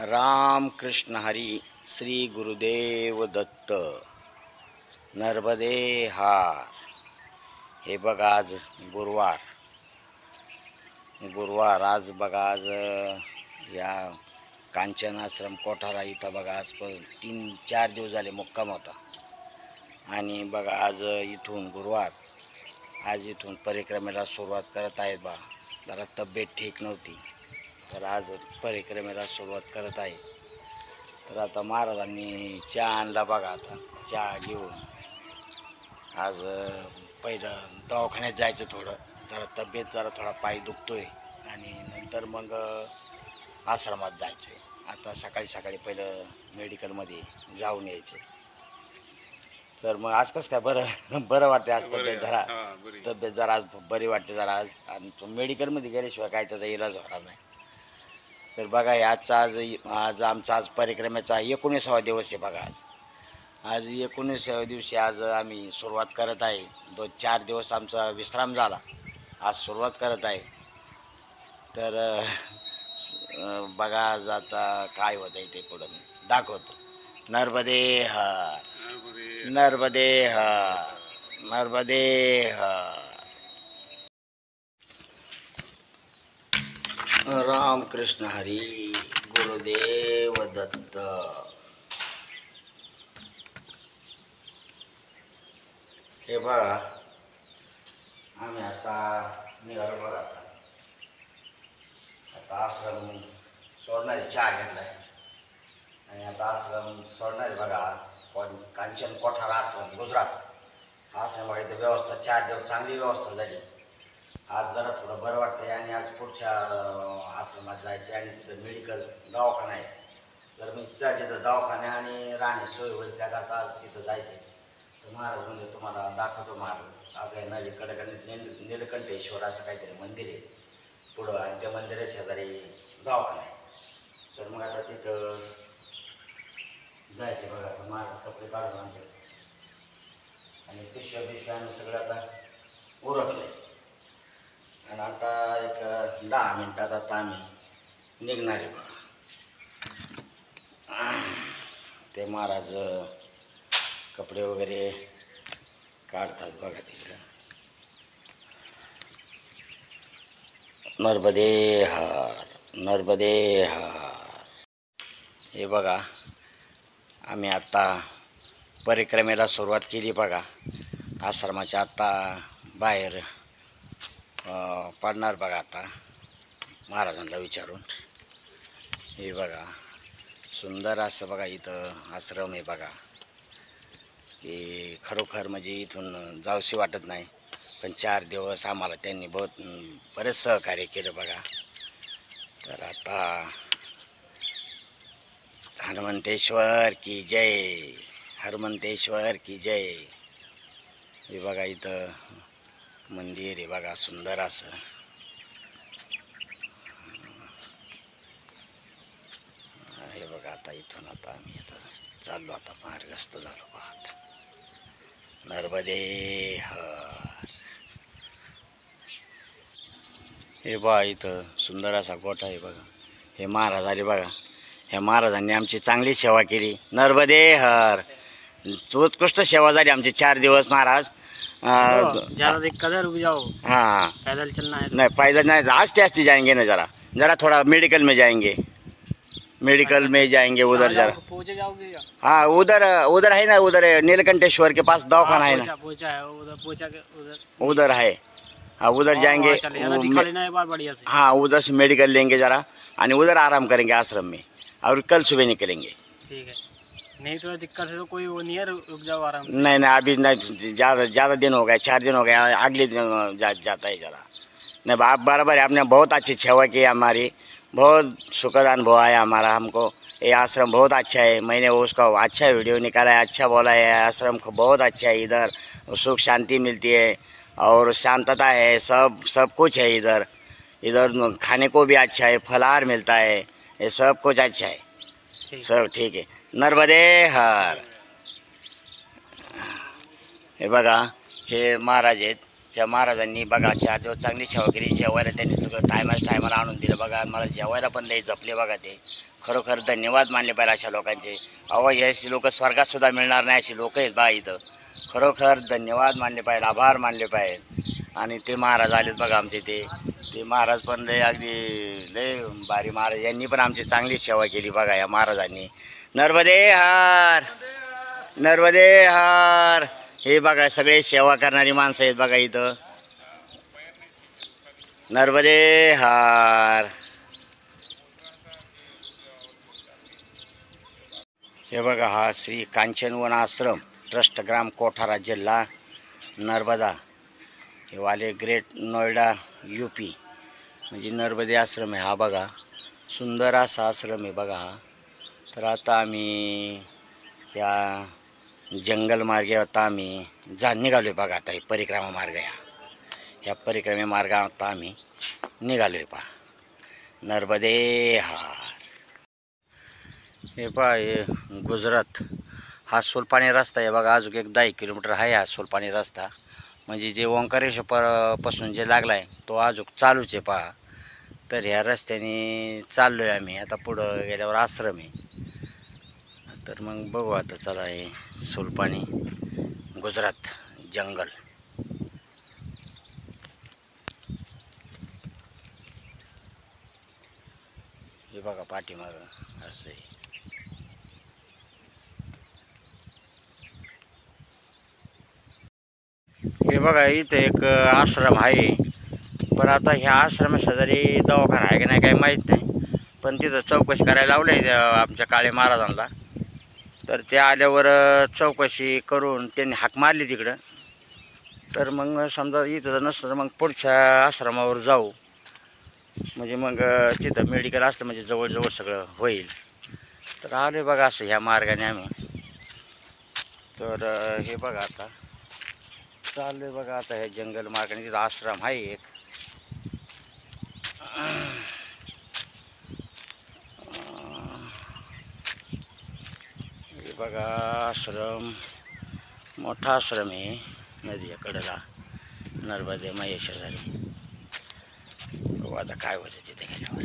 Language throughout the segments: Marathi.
राम कृष्ण हरी श्री गुरुदेव दत्त नर्मदे हार। हे बघा आज गुरुवार आज बघा आज या कांचन आश्रम कोठारा इथं बघा आज 3-4 दिवस झाले मुक्काम होता आणि बघा आज इथून गुरुवार आज इथून परिक्रमेला सुरुवात करत आहेत बा। जरा तब्येत ठीक नव्हती तर आज परिक्रमेला सुरुवात करत आहे। तर आता महाराजांनी चहा आणला बघा। आता चहा घेऊन आज पहिलं दवाखान्यात जायचं, जरा तब्येत थोडा पाय दुखतोय आणि नंतर मग आश्रमात जायचं आहे। आता सकाळी पहिलं मेडिकलमध्ये जाऊन यायचे। तर मग आज कसं काय बरं वाटते आज तब्येत जरा आज बरी वाटते जरा आज। आणि तो मेडिकलमध्ये गेल्याशिवाय काय त्याचा इलाज होणार नाही। तर बघा आज आमचा आज परिक्रमेचा 19वा दिवस आहे बघा। आज 19व्या दिवशी आज आम्ही सुरुवात करत आहे। 2-4 दिवस आमचा विश्राम झाला, आज सुरुवात करत आहे। तर बघा आज आता काय होत आहे ते पुढं मी दाखवतो। नर्मदे हर, नर्मदे हर, नर्मदे हर। राम कृष्ण हरी गुरुदेव दत्त। हे बघा आम्ही आता निघालो बघा। आता आश्रम सोडणारे चहा घेतलाय आणि आता आश्रम सोडणारे बघा। कांचन कोठारा आश्रम गुजरात आश्रम बघा। इथं व्यवस्था 4 दिवस चांगली व्यवस्था झाली। आज जरा थोडं बरं वाटतंय आणि आज पुढच्या आश्रमात जायचं आणि तिथं मेडिकल दवाखाना आहे। तर मी तिथं दवाखाना आणि राहणे सोय होईल त्याकरता आज तिथं जायचं आहे। तर महाराज म्हणजे तुम्हाला दाखवतो महाराज। आज आहे नदीकडे नीलकंठेश्वर असं काहीतरी मंदिर आहे पुढं आणि त्या मंदिरा शेजारी दवाखाना आहे। तर मग आता तिथं जायचं बघा। आता महाराज कपडे काढून आणते आणि पिशव्या आम्ही सगळं आता उरकलं आहे आणि आता एक 10 मिनिटात आता आम्ही निघणार आहे बघा। ते महाराज कपडे वगैरे काढतात बघा तिकडं। नर्मदे हर, नर्मदे हर। हे बघा आम्ही आता परिक्रमेला सुरुवात केली बघा। आश्रमाच्या आता बाहेर पडणार बघा आता महाराजांना विचारून। हे बघा सुंदर असं बघा इथं आश्रम आहे बघा। हे खरोखर म्हणजे इथून जाऊशी वाटत नाही, पण 4 दिवस आम्हाला त्यांनी बरेच सहकार्य केलं बघा। तर आता हनुमंतेश्वर की जय, हनुमंतेश्वर की जय। हे बघा इथं मंदिर आहे बघा सुंदर असं। हे बघा आता इथून आता आम्ही आता चाललो, आता मार्गस्थ झालो पाहत। नर्मदे हर। हे बघा इथं सुंदर असा गोठा आहे बघा। हे महाराज आले बघा। ह्या महाराजांनी आमची चांगली सेवा केली। नर्मदे हर। उत्कृष्ट सेवा झाली आमची 4 दिवस महाराज। ज़्यादा दिक्कत है, रुक जाओ। हाँ पैदल चलना है। नहीं पैदल नहीं, आस्ते जाएंगे ना। ज़रा थोड़ा मेडिकल में जाएंगे, मेडिकल में जाएंगे उधर जरा। पहुँचे जाओगे? हाँ उधर है ना, उधर नीलकंठेश्वर के पास दवाखाना है ना। पहुँचा है उधर है। हाँ उधर जाएंगे। बढ़िया से। हाँ उधर से मेडिकल लेंगे ज़रा और उधर आराम करेंगे आश्रम में और कल सुबह निकलेंगे। ठीक है। नहीं तो दिक्कत है तो कोई वो नहीं है, रुक जाओ आराम से। नहीं अभी नहीं, ज़्यादा दिन हो गए, 4 दिन हो गए, अगले दिन जाता है ज़रा। नहीं आप बराबर है, आपने बहुत अच्छी सेवा की हमारी, बहुत सुखद अनुभव आया हमारा हमको। ये आश्रम बहुत अच्छा है। मैंने उसका अच्छा वीडियो निकाला है, अच्छा बोला है। आश्रम को बहुत अच्छा है। इधर सुख शांति मिलती है और शांतता है, सब कुछ है इधर। इधर खाने को भी अच्छा है, फलाहार मिलता है, ये सब कुछ अच्छा है, सब ठीक है। नर्मदे हर। हे बघा हे महाराज आहेत। ह्या महाराजांनी बघा 4 दिवस चांगली सेवा केली। जेवायला त्यांनी सगळं टायमाला आणून दिलं बघा। मला जेवायला पण लई जपले बघा ते। खरोखर धन्यवाद मानले पाहिजे अशा लोकांचे. अहो हे अशी लोक स्वर्गातसुद्धा मिळणार नाही अशी लोक आहेत बा इथं. खरोखर धन्यवाद मानले पाहिजे, आभार मानले पाहिजे. आणि ते महाराज आलेत बघा आमचे ते महाराज पण लय अगदी लय भारी महाराज. यांनी पण आमची चांगली सेवा केली बघा या महाराजांनी. नर्मदे हार, नर्मदे हार. हे बघा सगळे सेवा करणारी माणसं आहेत बघा इथं. नर्मदे हार. हे बघा हा श्री कांचनवन आश्रम ट्रस्ट ग्राम कोठारा जिल्हा नर्मदा हे वाले ग्रेट नोएडा यूपी म्हणजे नर्मदे आश्रम आहे हा बघा. सुंदर असा आश्रम आहे बघा हा. तर आता आम्ही या जंगल मार्गे आता आम्ही निघालो आहे बघा. आता हे परिक्रमा मार्ग ह्या परिक्रमे मार्गात आता आम्ही निघालो आहे पहा. नर्मदे हार. हे पहा हे गुजरात हा सोलपाणी रस्ता आहे बघा. अजून एक 10 किलोमीटर आहे हा सोलपाणी रस्ता. म्हणजे जे ओंकारेश्वर पासून जे लागला आहे तो अजून चालूच आहे पहा. तर ह्या रस्त्याने चाललो आहे आम्ही. आता पुढं गेल्यावर आश्रम आहे. तर मग बघू आता. चला हे सोलपाणी गुजरात जंगल. हे बघा पाठीमागं असं आहे. हे बघा इथं एक आश्रम आहे. पण आता ह्या आश्रमाशेजारी दवाखाना आहे की नाही काही माहीत नाही. पण तिथं चौकशी करायला लावलं आहे आमच्या काळे महाराजांना. तर ते आल्यावर चौकशी करून त्यांनी हाक मारली तिकडं. तर मग समजा इथं नसलं तर मग पुढच्या आश्रमावर जाऊ. म्हणजे मग तिथं मेडिकल असलं म्हणजे जवळजवळ सगळं होईल. तर आले बघा असं ह्या मार्गाने आम्ही. तर हे बघा आता चाललं आहे बघा. आता हे जंगल मार्गाने तिथं आश्रम आहे एक. हे बघा आश्रम मोठा आश्रम आहे नदीच्या कडेला नर्मदे शेजारी. बघू आता काय होतं तिथे गेल्यावर.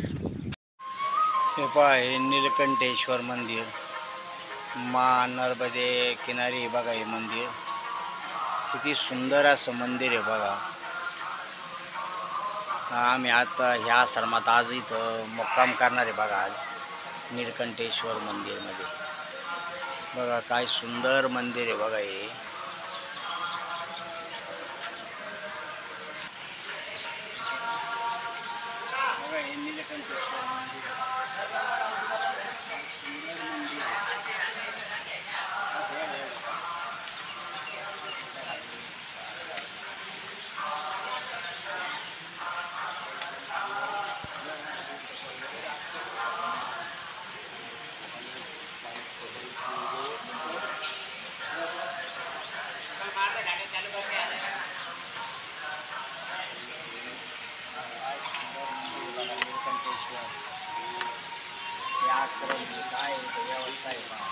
हे पहा हे नीलकंठेश्वर मंदिर मा नर्मदे किनारी बघा. हे मंदिर किती सुंदर असं मंदिर आहे बघा. आम्ही आता ह्या आश्रमात आज इथं मुक्काम करणार आहे बघा. आज नीलकंठेश्वर मंदिरमध्ये बघा काय सुंदर मंदिर आहे बघा. हे बघा हे नीलकंठेश्वर मंदिर आश्रम काय व्यवस्था आहे पहा.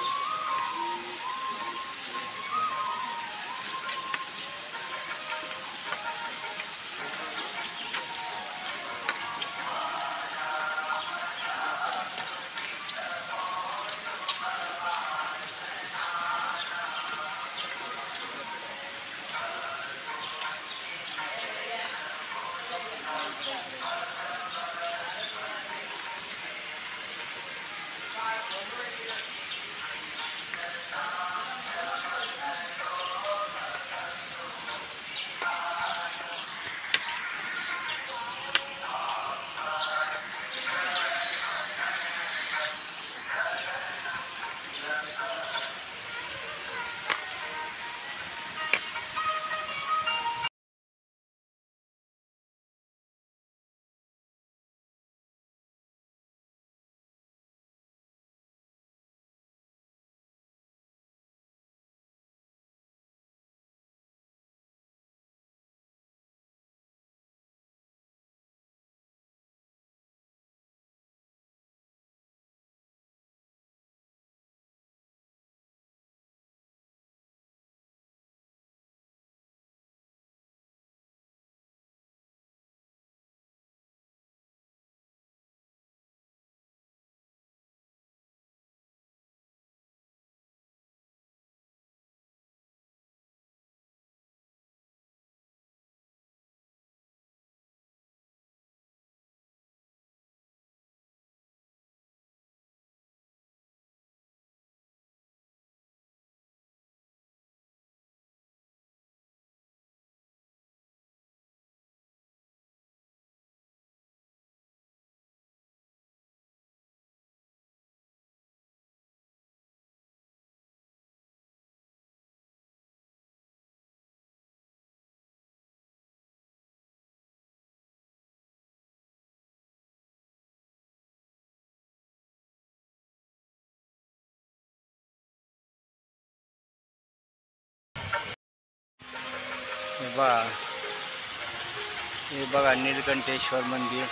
हे बघा नीलकंठेश्वर मंदिर.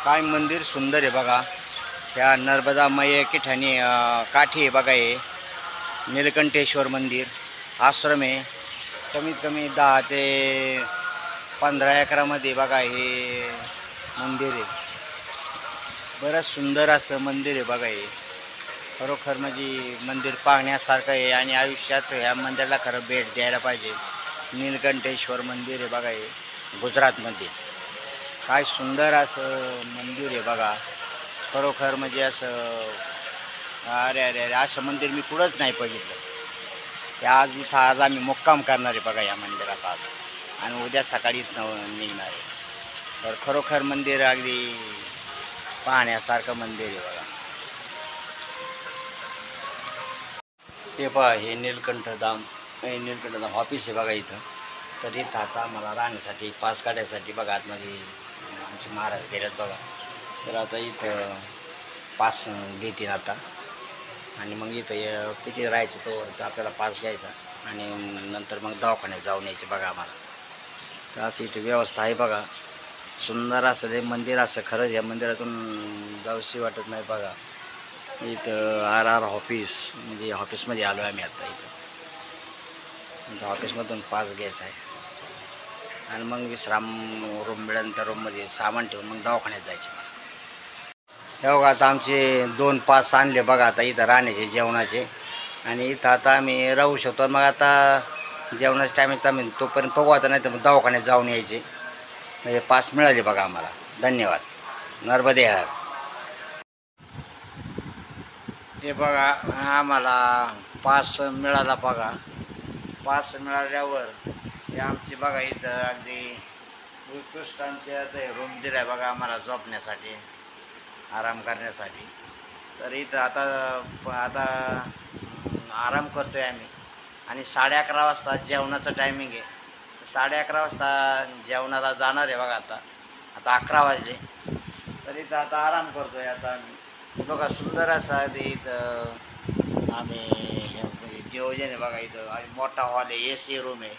काय मंदिर सुंदर आहे बघा. त्या नर्मदा मैया ठिकाणी काठी आहे बघा. हे नीलकंठेश्वर मंदिर आश्रम आहे. कमीत कमी 10 ते 15 एकरामध्ये बघा हे मंदिर आहे. बरंच सुंदर असं मंदिर आहे बघा. हे खरोखर म्हणजे मंदिर पाहण्यासारखं आहे आणि आयुष्यात ह्या मंदिराला खरं भेट द्यायला पाहिजे. नीलकंठेश्वर मंदिर आहे बघा. हे गुजरातमध्ये काय सुंदर असं मंदिर आहे बघा. खरोखर म्हणजे असं अरे अरे अरे असं मंदिर मी कुठंच नाही बघितलं. आज आम्ही मुक्काम करणार आहे बघा या मंदिरात आज, आणि उद्या सकाळीच निघणार आहे. तर खरोखर मंदिर अगदी पाहण्यासारखं मंदिर आहे बघा. हे पहा हे नीलकंठधाम ऑफिस आहे बघा इथं. तर इथं आता मला राहण्यासाठी पास काढायसाठी बघा आतमध्ये आमचे महाराज गेल्यात बघा. तर आता इथं पास देतील आता, आणि मग इथं किती राहायचं तो आपल्याला पास घ्यायचा आणि नंतर मग दवाखान्यात जाऊन यायचे बघा आम्हाला. तर असं इथं व्यवस्था आहे बघा. सुंदर असं ते मंदिर असं खरंच या मंदिरातून जाऊशी वाटत नाही बघा. इथं RR ऑफिस म्हणजे ऑफिसमध्ये आलो आहे आम्ही आता. इथं ऑफिसमधून पास घ्यायचा आहे आणि मग विश्राम रूम मिळेल त्या रूममध्ये सामान ठेवून मग दवाखान्यात जायचे. हे बघा आता आमचे 2 पास आणले बघा आता इथं राहण्याचे जेवणाचे, आणि इथं आता आम्ही राहू शकतो. मग आता जेवणाच्या टायमात आम्ही तोपर्यंत बघू आता, नाही तर मग दवाखान्यात जाऊन यायचे. म्हणजे पास मिळाले बघा आम्हाला. धन्यवाद. नर्मदे हर. हे बघा आम्हाला पास मिळाला बघा. पास मिळाल्यावर हे आमची बघा इथं अगदी उत्कृष्ट आमच्या रूम दिला आहे बघा आम्हाला झोपण्यासाठी, आराम करण्यासाठी. तर इथं आता आराम करतो आहे आम्ही, आणि 11:30 वाजता जेवणाचं टायमिंग आहे. 11:30 वाजता जेवणाला जाणार आहे बघा. आता 11 वाजले. तर इथं आता आराम करतो आहे आता आम्ही. बघा सुंदर असा इथं आम्ही नियोजन आहे बघा. इथं आणि मोठा हॉल आहे, AC रूम आहे,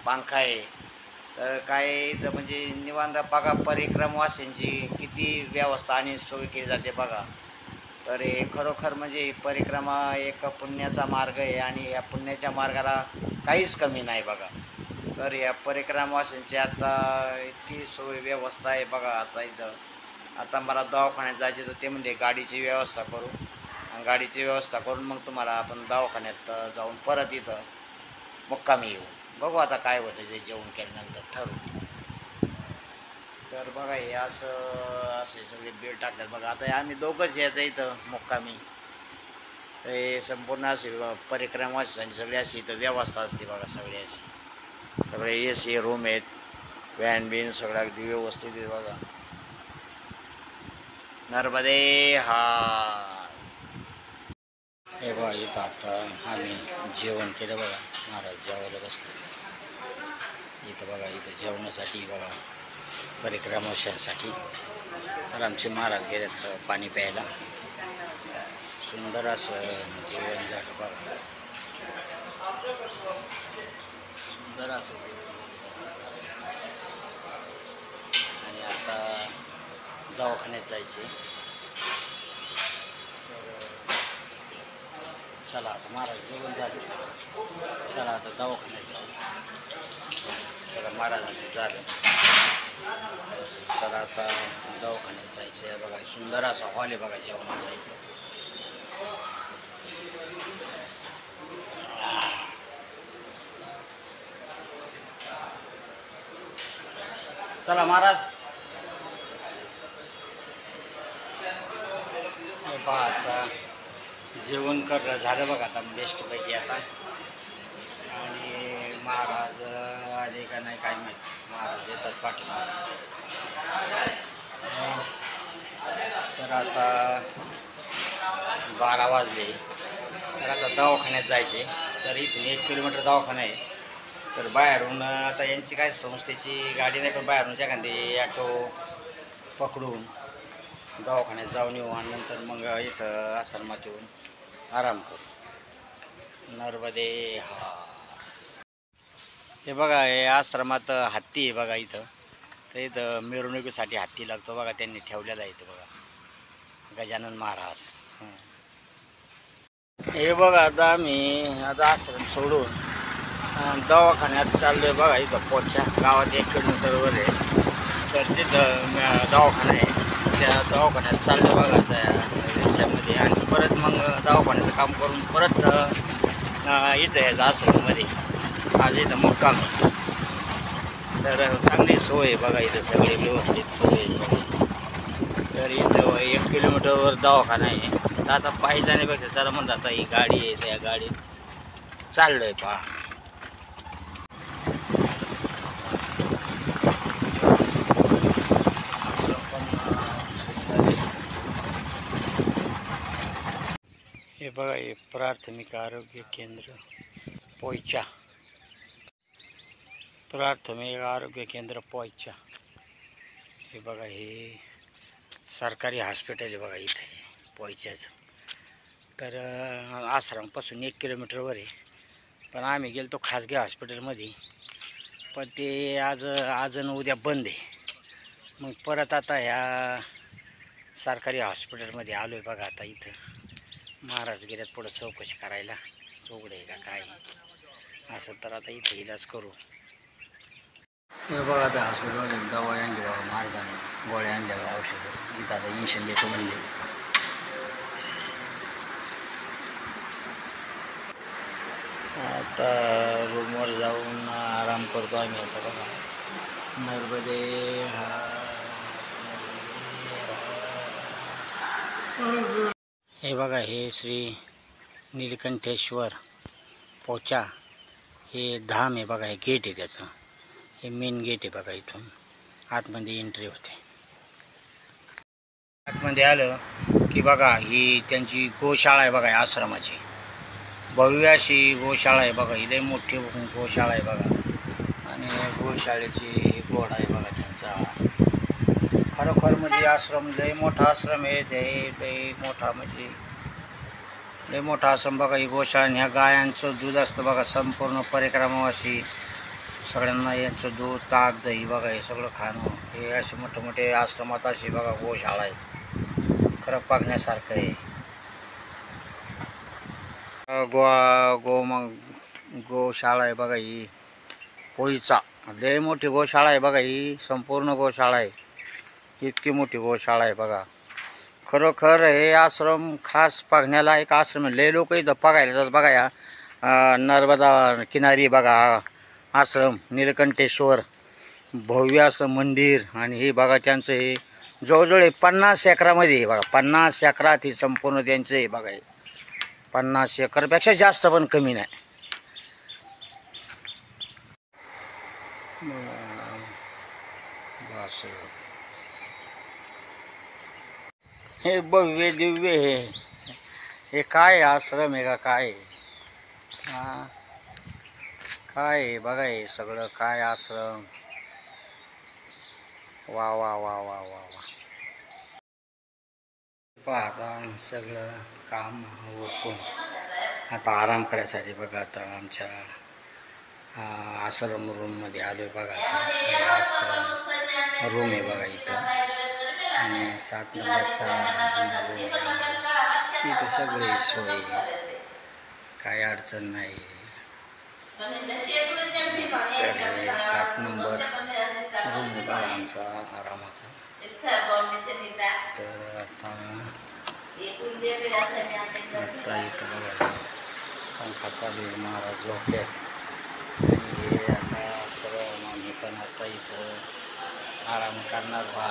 पंखा आहे. तर काय इथं म्हणजे निवांत बघा परिक्रमावासींची किती व्यवस्था आणि सोय केली जाते बघा. तर हे खरोखर म्हणजे परिक्रमा एक पुण्याचा मार्ग आहे, आणि या पुण्याच्या मार्गाला काहीच कमी नाही बघा. तर या परिक्रमावासींची आता इतकी सोय व्यवस्था आहे बघा. आता मला दवाखान्यात जायचे, तर ते म्हणजे गाडीची व्यवस्था करू, आणि गाडीची व्यवस्था करून मग तुम्हाला आपण दवाखान्यात जाऊन परत इथं मुक्कामी येऊ. बघू आता काय होतं ते जेवण केल्यानंतर ठरवू. तर बघा हे असे सगळे बेड टाकतात बघा. आता आम्ही दोघंच येतं इथं मुक्कामी. हे संपूर्ण अशी परिक्रमा सगळी अशी इथं व्यवस्था असते बघा. सगळे AC रूम आहेत, फॅन बिन सगळं अगदी व्यवस्थित आहे बघा. नर्मदे हार. हे बघा इथं आता आम्ही जेवण केलं बघा. महाराज जेवायला बसतो इथं बघा. इथं जेवणासाठी बघा परिक्रमासाठी. तर आमचे महाराज गेलेत पाणी प्यायला. सुंदर असं जेवण झालं बघा. सुंदर असं आणि आता दवाखान्यात जायचे. चला आता महाराज जेवण झालं. चला आता दवाखान्यात जाऊ. चला महाराजांचं झालं. चला आता दवाखान्यात जायचं आहे बघा. सुंदर असा हॉल आहे बघा जेवणाचा इथं. चला महाराज. बघा आता जेवण झालं बघा आता बेस्टपैकी आता. आणि महाराज आले का नाही काय माहीत. महाराज येतात पाठीमागे. तर आता 12 वाजले. तर आता दवाखान्यात जायचे. तर इथून 1 किलोमीटर दवाखाना आहे. तर बाहेरून आता यांची काय संस्थेची गाडी नाही, पण बाहेरून एखादी ॲटो पकडून दवाखान्यात जाऊन येऊ, आणि नंतर मग इथं आश्रमात येऊन आराम करू. नर्मदे हार. हे बघा हे आश्रमात हत्ती आहे बघा इथं. तर इथं मिरवणुकीसाठी हत्ती लागतो बघा, त्यांनी ठेवलेला आहे इथं बघा, गजानन महाराज. हे बघा आता आम्ही आता आश्रम सोडून दवाखान्यात चाललो आहे बघा. इथं पोटच्या गावात 1 किलोमीटरवर आहे. तर तिथं दवाखाना आहे, त्या दवाखान्यात चाललो बघा त्या रिक्षामध्ये. आणि परत मग दवाखान्याचं काम करून परत इथं यायचं आश्रममध्ये. आज इथं मुक्काम आहे. तर चांगली सोय आहे बघा, इथं सगळे व्यवस्थित सोय आहे सगळी. तर इथं 1 किलोमीटरवर दवाखाना आहे. तर आता पायी जाण्यापेक्षा चला म्हणतात आता ही गाडी आहे, त्या गाडीत चाललो आहे पहा. हे बघा हे प्राथमिक आरोग्य केंद्र पोयचा. प्राथमिक आरोग्य केंद्र पोयचा. हे बघा हे सरकारी हॉस्पिटल आहे बघा इथे पोयच्याचं. तर आश्रमपासून 1 किलोमीटरवर आहे. पण आम्ही गेलो खाजगी हॉस्पिटलमध्ये, पण ते आज आणि उद्या बंद आहे. मग परत आता ह्या सरकारी हॉस्पिटलमध्ये आलो आहे बघा. आता इथं महाराज गेल्यात पुढं चौकशी करायला, चोगडं आहे का काय असं. तर आता इथे इलाज करू. हे बघा आता हॉस्पिटलमध्ये दवा आणली बाबा महाराजांनी, गोळ्या आणल्या बघा, औषधं. इथं आता इंजेक्शन देतो म्हणजे. आता रूमवर जाऊन आराम करतो आम्ही आता बघा. नर्मदे हे बघा हे श्री नीलकंठेश्वर पोचा हे धाम आहे बघा. हे गेट आहे त्याचं, हे मेन गेट आहे बघा. इथून आतमध्ये एंट्री होते. आतमध्ये आलं की बघा ही त्यांची गोशाळा आहे बघा, आश्रमाची भव्य अशी गोशाळा आहे बघा. ही लई मोठी गोशाळा आहे बघा. आणि गोशाळेची गोड आहे बघा त्यांचा. खरोखर म्हणजे आश्रम लई मोठा आश्रम आहे. ते लई मोठा म्हणजे लई मोठा आश्रम बघा. ही गोशाळा. ह्या गायांचं दूध असतं बघा संपूर्ण परिक्रमावासी सगळ्यांना. यांचं दूध ताक दही बघा हे सगळं खाणं. हे असे मोठे मोठे आश्रमात अशी बघा गोशाळा आहे. खरं पागण्यासारखं आहे. गोशाळा आहे बघा ही पोईचा. लय मोठी गोशाळा आहे बघा ही, संपूर्ण गोशाळा आहे. इतकी मोठी गोशाळा आहे बघा. खरोखर हे आश्रम खास पाहण्याला एक आश्रम आहे. लय लोक इथं बघायला जातात बघा. या नर्मदा किनारी बघा आश्रम नीलकंठेश्वर, भव्य असं मंदिर. आणि हे बघा त्यांचं हे जवळजवळ 50 एकरामध्ये आहे बघा. 50 एकरात हे संपूर्ण त्यांचं आहे बघा. 50 एकरपेक्षा जास्त पण कमी नाही. हे भव्य दिव्य हे काय आश्रम आहे का काय? हां काय आहे बघा हे सगळं काय आश्रम. वा वा वा वा वा वा. पाहता सगळं काम ओळखून आता आराम करायसाठी बघा. आता आमच्या आश्रम रूममध्ये आलो आहे बघा. आता आश्रम रूम आहे बघा इथं. आणि 7 नंबरचा रूम आहे. इथं सगळी सोय, काही अडचण नाही. तर हे 7 नंबर रूम आहे बघा आमचा आरामाचा. तर आता इथं बघा पंखा चालू आहे. महाराज झोपल्यात. हे आता सर्व आम्ही पण आता इथं आराम करणार बा.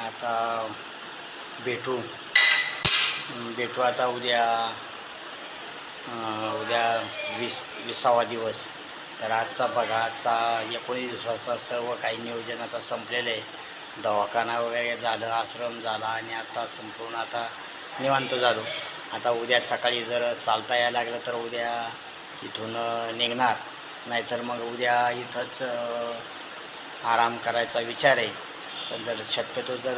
आता भेटू आता उद्या 20वा दिवस. तर आजचा बघा, आजचा 19 दिवसाचा सर्व काही नियोजन आता संपलेलं आहे. दवाखाना वगैरे झालं, आश्रम झाला आणि आता संपूर्ण आता निवांत झालो. आता उद्या सकाळी जर चालता यायला लागलं तर उद्या इथून निघणार, नाहीतर मग उद्या इथंच आराम करायचा विचार आहे. पण जर शक्यतो जर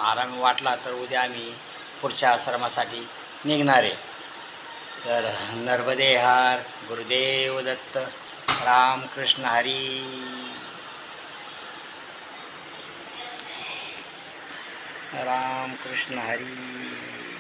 आराम वाटला तर उद्या आम्ही पुढच्या आश्रमासाठी निघणार आहे. तर नर्मदे हार गुरुदेव दत्त रामकृष्ण हरी रामकृष्ण हरी.